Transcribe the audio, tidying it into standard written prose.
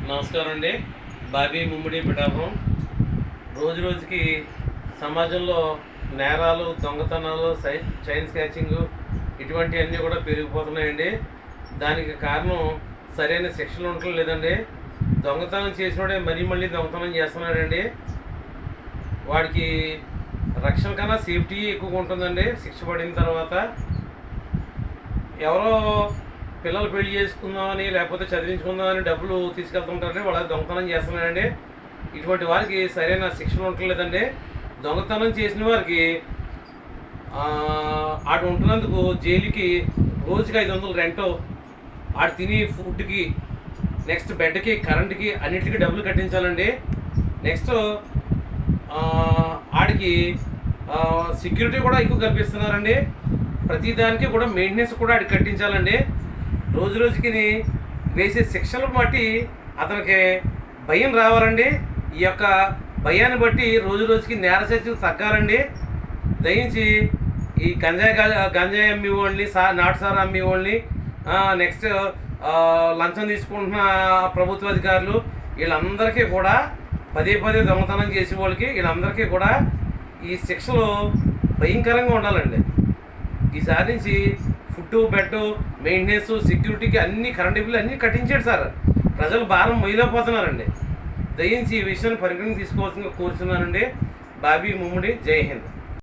నమస్కారం అండి. బాబీ ముమ్మిడి పిఠాపురం. రోజు రోజుకి సమాజంలో నేరాలు, దొంగతనాలు, చైన్ స్నాచింగ్ ఇటువంటివన్నీ కూడా పెరిగిపోతున్నాయండి. దానికి కారణం సరైన శిక్షలు ఉండటం లేదండి. దొంగతనం చేసినోడే మళ్ళీ దొంగతనం చేస్తున్నాడండి. వాడికి రక్షణ కన్నా సేఫ్టీ ఎక్కువగా ఉంటుందండి. శిక్ష పడిన తర్వాత ఎవరో పిల్లలు పెళ్లి చేసుకుందామని లేకపోతే చదివించుకుందామని డబ్బులు తీసుకెళ్తుంటారండి. వాళ్ళ దొంగతనం చేస్తున్నారండి. ఇటువంటి వారికి సరైన శిక్షణ ఉండలేదండి. దొంగతనం చేసిన వారికి ఆడు ఉంటున్నందుకు జైలుకి రోజుకి 500 రెంటు, ఆడు తిని ఫుడ్కి, నెక్స్ట్ బెడ్కి, కరెంట్కి అన్నిటికీ డబ్బులు కట్టించాలండి. నెక్స్ట్ ఆడికి సెక్యూరిటీ కూడా ఎక్కువ కల్పిస్తున్నారండి. ప్రతిదానికి కూడా మెయింటెనెన్స్ కూడా ఆడికి కట్టించాలండి. రోజు రోజుకి వేసే శిక్షలు బట్టి అతనికి భయం రావాలండి. ఈ యొక్క భయాన్ని బట్టి రోజు రోజుకి నేర శిక్షలు తగ్గాలండి. దయించి ఈ గంజాయి అమ్మి వాళ్ళని, నాటు సారా అమ్మి వాళ్ళని, నెక్స్ట్ లంచం తీసుకుంటున్న ప్రభుత్వ అధికారులు, వీళ్ళందరికీ కూడా పదే దొంగతనం చేసే వాళ్ళకి వీళ్ళందరికీ కూడా ఈ శిక్షలు భయంకరంగా ఉండాలండి. ఈసారి నుంచి ఫుడ్, బెడ్, మెయింటెనెన్స్, సెక్యూరిటీకి అన్ని కరెంట్ బిల్లు అన్నీ కట్టించాడు సార్. ప్రజలు భారం మొయ్యలేకపోతున్నారండి. దయించి ఈ విషయాన్ని పరిగణన తీసుకోవాల్సిందిగా కోరుతున్నానండి. బాబీ ముమ్మిడి. జై హింద్.